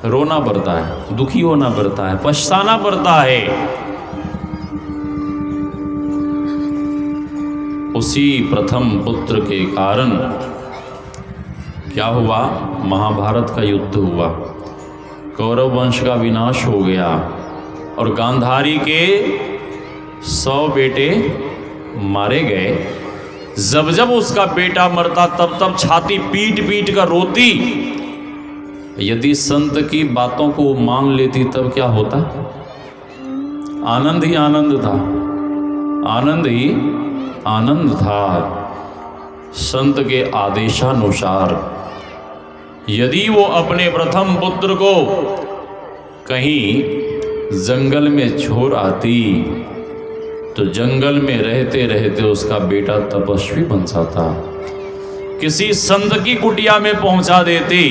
रोना पड़ता है, दुखी होना पड़ता है, पछताना पड़ता है। उसी प्रथम पुत्र के कारण क्या हुआ? महाभारत का युद्ध हुआ, कौरव वंश का विनाश हो गया और गांधारी के 100 बेटे मारे गए। जब जब उसका बेटा मरता तब तब छाती पीट पीट कर रोती। यदि संत की बातों को मान लेती तब क्या होता? आनंद ही आनंद था, आनंद ही आनंद था। संत के आदेशानुसार यदि वो अपने प्रथम पुत्र को कहीं जंगल में छोड़ आती तो जंगल में रहते रहते उसका बेटा तपस्वी बन जाता। किसी संत की कुटिया में पहुंचा देती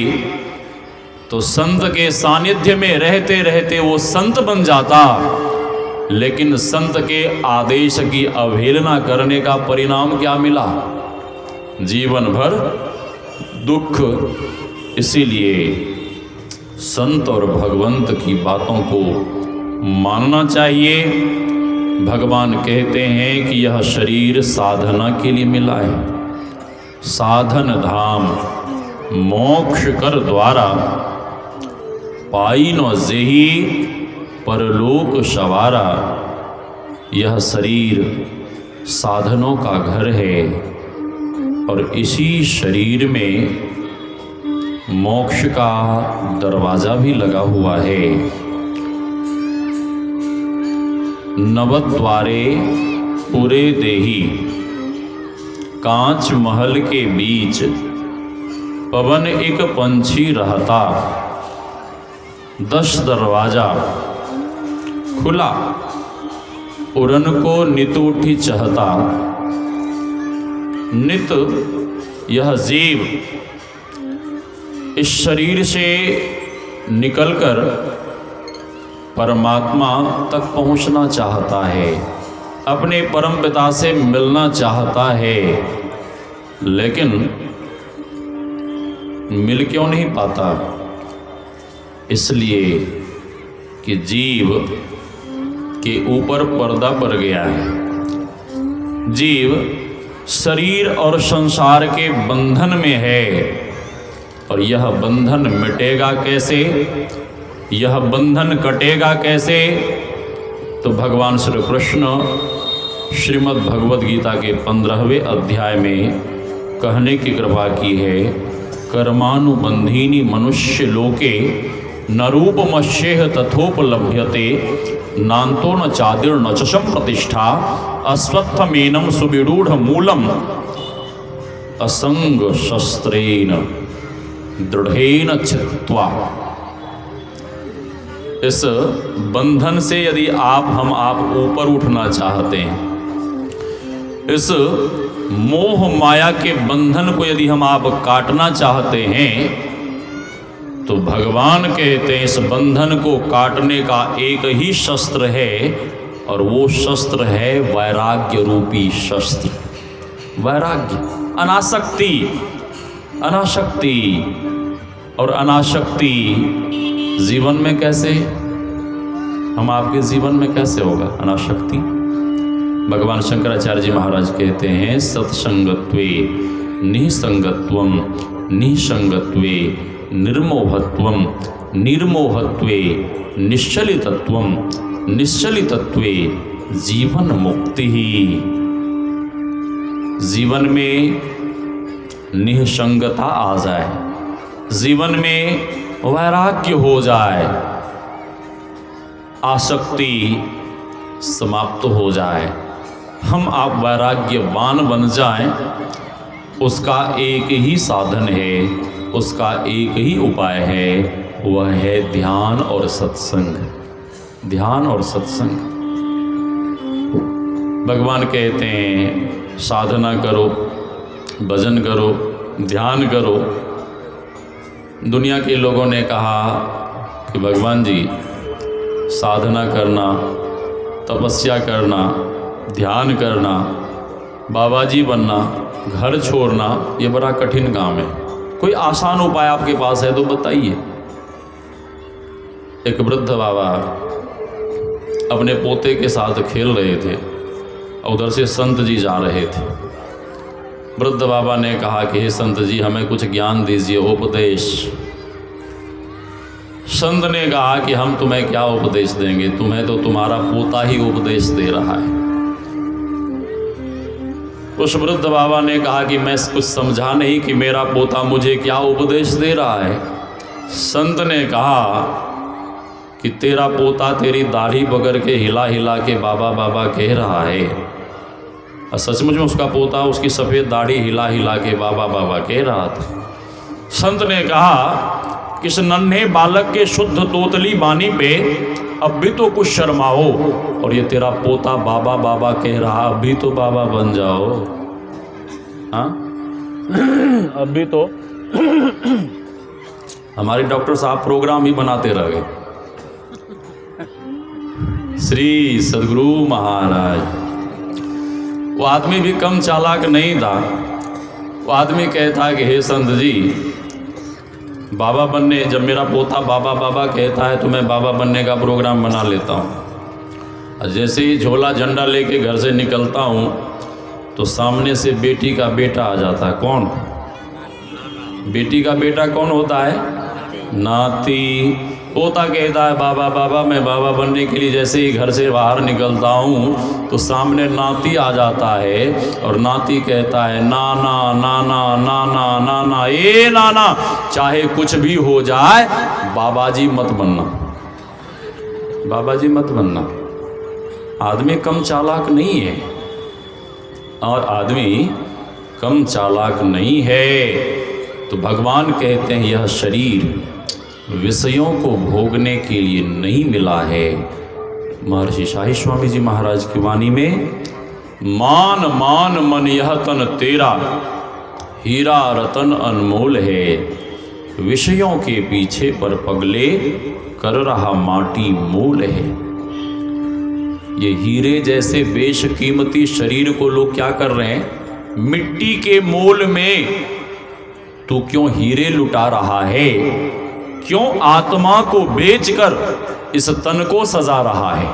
तो संत के सानिध्य में रहते रहते वो संत बन जाता। लेकिन संत के आदेश की अवहेलना करने का परिणाम क्या मिला? जीवन भर दुख। इसीलिए संत और भगवंत की बातों को मानना चाहिए। भगवान कहते हैं कि यह शरीर साधना के लिए मिला है। साधन धाम मोक्ष कर द्वारा पाई न जेही परलोक सवारा। यह शरीर साधनों का घर है और इसी शरीर में मोक्ष का दरवाजा भी लगा हुआ है। नवद्वारे पूरे देही कांच महल के बीच पवन एक पंछी रहता। 10 दरवाजा खुला उड़न को नित उठी चाहता। नित यह जीव इस शरीर से निकलकर परमात्मा तक पहुंचना चाहता है, अपने परम पिता से मिलना चाहता है, लेकिन मिल क्यों नहीं पाता? इसलिए कि जीव के ऊपर पर्दा पड़ गया है। जीव शरीर और संसार के बंधन में है और यह बंधन मिटेगा कैसे, यह बंधन कटेगा कैसे? तो भगवान श्री कृष्ण श्रीमद् भगवद गीता के 15वें अध्याय में कहने की कृपा की है। कर्मानुबंधीनि मनुष्य लोके न रूपमस्येह तथोपलभ्यते नान्तो न चादिर्न च संप्रतिष्ठा अश्वत्थमेनं सुविरूढ़ मूलम असंग शस्त्रेण दृढ़ेन छित्त्वा। इस बंधन से यदि हम ऊपर उठना चाहते हैं, इस मोह माया के बंधन को यदि आप काटना चाहते हैं, तो भगवान कहते हैं इस बंधन को काटने का एक ही शस्त्र है और वो शस्त्र है वैराग्य रूपी शस्त्र। वैराग्य, अनासक्ति। अनासक्ति और अनासक्ति जीवन में कैसे, आपके जीवन में कैसे होगा अनासक्ति? भगवान शंकराचार्य जी महाराज कहते हैं सत्संगत्वे निसंगत्वम निसंगत्वे निर्मोहत्वम निर्मोहत्वे निश्चलितत्वम निश्चलितत्वे जीवन मुक्ति। जीवन में निसंगता आ जाए, जीवन में वैराग्य हो जाए, आसक्ति समाप्त हो जाए, आप वैराग्यवान बन जाएं, उसका एक ही साधन है, उसका एक ही उपाय है, वह है ध्यान और सत्संग। ध्यान और सत्संग। भगवान कहते हैं साधना करो, भजन करो, ध्यान करो। दुनिया के लोगों ने कहा कि भगवान जी साधना करना, तपस्या करना, ध्यान करना, बाबा जी बनना, घर छोड़ना, ये बड़ा कठिन काम है। कोई आसान उपाय आपके पास है तो बताइए। एक वृद्ध बाबा अपने पोते के साथ खेल रहे थे, उधर से संत जी जा रहे थे। वृद्ध बाबा ने कहा कि हे संत जी, हमें कुछ ज्ञान दीजिए, उपदेश। संत ने कहा कि हम तुम्हें क्या उपदेश देंगे, तुम्हें तो तुम्हारा पोता ही उपदेश दे रहा है। उस वृद्ध बाबा ने कहा कि मैं कुछ समझा नहीं कि मेरा पोता मुझे क्या उपदेश दे रहा है। संत ने कहा कि तेरा पोता तेरी दाढ़ी पकड़ के हिला हिला के बाबा बाबा कह रहा है। और सचमुच में उसका पोता उसकी सफ़ेद दाढ़ी हिला हिला के बाबा बाबा कह रहा था। संत ने कहा कि इस नन्हे बालक के शुद्ध तोतली बानी पे अब भी तो कुछ शर्माओ, और ये तेरा पोता बाबा बाबा कह रहा, अब भी तो बाबा बन जाओ। हाँ, अब भी तो हमारे डॉक्टर साहब प्रोग्राम ही बनाते रह गए। श्री सदगुरु महाराज। वो आदमी भी कम चालाक नहीं था। वो आदमी कहता है कि हे संत जी, बाबा बनने, जब मेरा पोता बाबा बाबा कहता है तो मैं बाबा बनने का प्रोग्राम बना लेता हूँ। जैसे ही झोला झंडा लेके घर से निकलता हूँ तो सामने से बेटी का बेटा आ जाता है। कौन? बेटी का बेटा कौन होता है? नाती। पोता कहता है बाबा बाबा, मैं बाबा बनने के लिए जैसे ही घर से बाहर निकलता हूँ तो सामने नाती आ जाता है, और नाती कहता है नाना नाना नाना नाना, ए नाना, चाहे कुछ भी हो जाए बाबा जी मत बनना, बाबा जी मत बनना। आदमी कम चालाक नहीं है, और आदमी कम चालाक नहीं है। तो भगवान कहते हैं यह शरीर विषयों को भोगने के लिए नहीं मिला है। महर्षि शाही स्वामी जी महाराज की वाणी में, मान मान मन यह तन तेरा, हीरा रतन अनमोल है, विषयों के पीछे पर पगले कर रहा माटी मोल है। ये हीरे जैसे बेशकीमती शरीर को लोग क्या कर रहे हैं? मिट्टी के मोल में तू क्यों हीरे लुटा रहा है? क्यों आत्मा को बेचकर इस तन को सजा रहा है?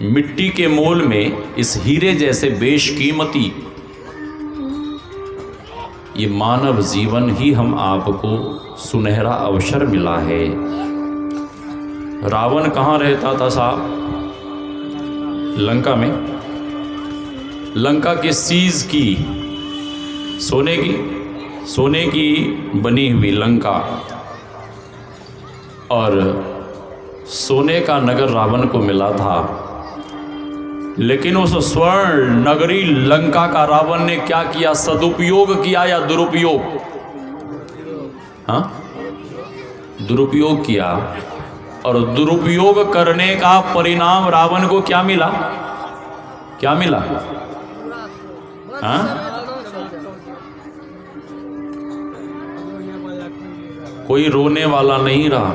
मिट्टी के मोल में इस हीरे जैसे बेशकीमती ये मानव जीवन ही हम आपको सुनहरा अवसर मिला है। रावण कहाँ रहता था साहब? लंका में। लंका की सीज की, सोने की बनी हुई लंका, और सोने का नगर रावण को मिला था। लेकिन उस स्वर्ण नगरी लंका का रावण ने क्या किया? सदुपयोग किया या दुरुपयोग? हाँ, दुरुपयोग किया। और दुरुपयोग करने का परिणाम रावण को क्या मिला? क्या मिला? हाँ, कोई रोने वाला नहीं रहा।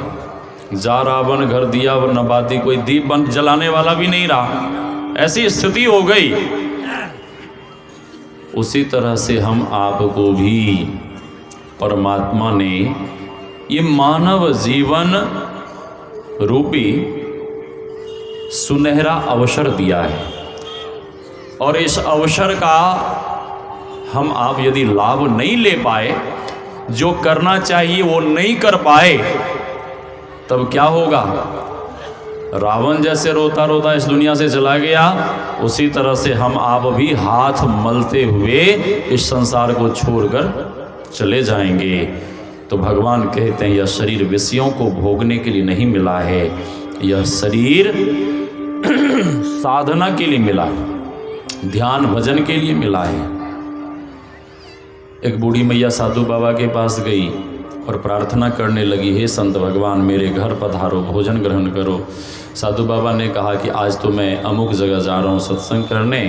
जा रावण घर दिया व नबादी, कोई दीप बंद जलाने वाला भी नहीं रहा। ऐसी स्थिति हो गई। उसी तरह से हम आपको भी परमात्मा ने ये मानव जीवन रूपी सुनहरा अवसर दिया है, और इस अवसर का हम आप यदि लाभ नहीं ले पाए, जो करना चाहिए वो नहीं कर पाए, तब क्या होगा? रावण जैसे रोता रोता इस दुनिया से चला गया, उसी तरह से हम आप भी हाथ मलते हुए इस संसार को छोड़कर चले जाएंगे। तो भगवान कहते हैं यह शरीर विषयों को भोगने के लिए नहीं मिला है, यह शरीर साधना के लिए मिला है, ध्यान भजन के लिए मिला है। एक बूढ़ी मैया साधु बाबा के पास गई और प्रार्थना करने लगी, हे संत भगवान मेरे घर पधारो, भोजन ग्रहण करो। साधु बाबा ने कहा कि आज तो मैं अमुक जगह जा रहा हूँ सत्संग करने,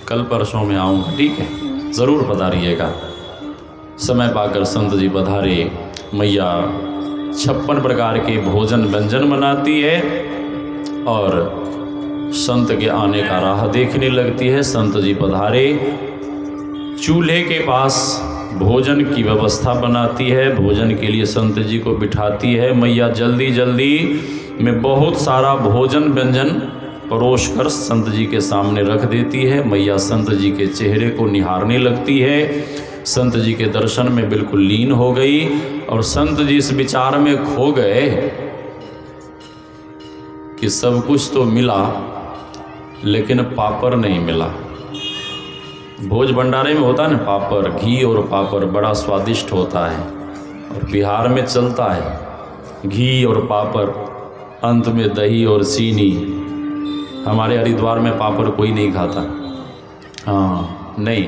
कल परसों में आऊँगा, ठीक है, ज़रूर पधारिएगा। समय पाकर संत जी पधारे। मैया 56 प्रकार के भोजन व्यंजन बनाती है और संत के आने का राह देखने लगती है। संत जी पधारे, चूल्हे के पास भोजन की व्यवस्था बनाती है, भोजन के लिए संत जी को बिठाती है। मैया जल्दी जल्दी में बहुत सारा भोजन व्यंजन परोस कर संत जी के सामने रख देती है। मैया संत जी के चेहरे को निहारने लगती है, संत जी के दर्शन में बिल्कुल लीन हो गई और संत जी इस विचार में खो गए कि सब कुछ तो मिला लेकिन पापड़ नहीं मिला। भोज भंडारे में होता है ना पापड़, घी और पापड़ बड़ा स्वादिष्ट होता है और बिहार में चलता है घी और पापड़, अंत में दही और चीनी। हमारे हरिद्वार में पापड़ कोई नहीं खाता, हाँ नहीं,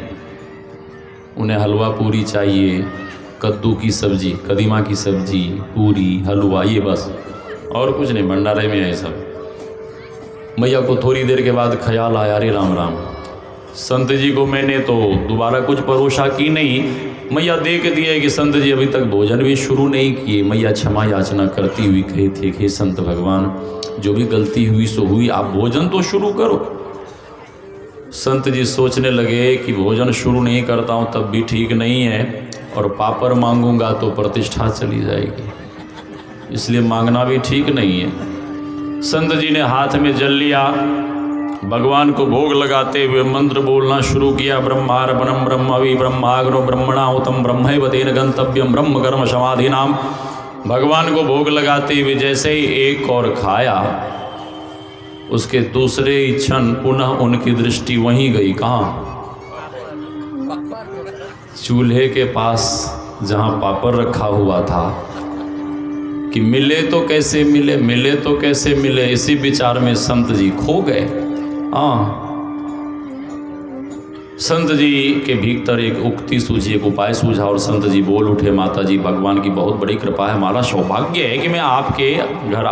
उन्हें हलवा पूरी चाहिए, कद्दू की सब्जी, कदीमा की सब्जी, पूरी, हलवा, ये बस, और कुछ नहीं। भंडारे में है सब। मैया को थोड़ी देर के बाद ख्याल आया, अरे राम राम, संत जी को मैंने तो दोबारा कुछ परोसा की नहीं। मैया देख दिए कि संत जी अभी तक भोजन भी शुरू नहीं किए। मैया क्षमा याचना करती हुई कही थी कि संत भगवान, जो भी गलती हुई सो हुई, आप भोजन तो शुरू करो। संत जी सोचने लगे कि भोजन शुरू नहीं करता हूँ तब भी ठीक नहीं है, और पापड़ मांगूंगा तो प्रतिष्ठा चली जाएगी, इसलिए मांगना भी ठीक नहीं है। संत जी ने हाथ में जल लिया, भगवान को भोग लगाते हुए मंत्र बोलना शुरू किया। ब्रह्मार्पणम ब्रह्मवि ब्रह्माग्नो ब्रह्मणाहुतम ब्रह्मैव तेन गंतव्यम ब्रह्म कर्म समाधि नाम। भगवान को भोग लगाते हुए जैसे ही एक और खाया, उसके दूसरे ही क्षण पुनः उनकी दृष्टि वहीं गई, कहाँ? चूल्हे के पास जहाँ पापड़ रखा हुआ था कि मिले तो कैसे मिले, मिले तो कैसे मिले। इसी विचार में संत जी खो गए। हाँ, संत जी के भीतर एक उक्ति सूझी, एक उपाय सूझा और संत जी बोल उठे, माता जी भगवान की बहुत बड़ी कृपा है, हमारा सौभाग्य है कि मैं आपके घर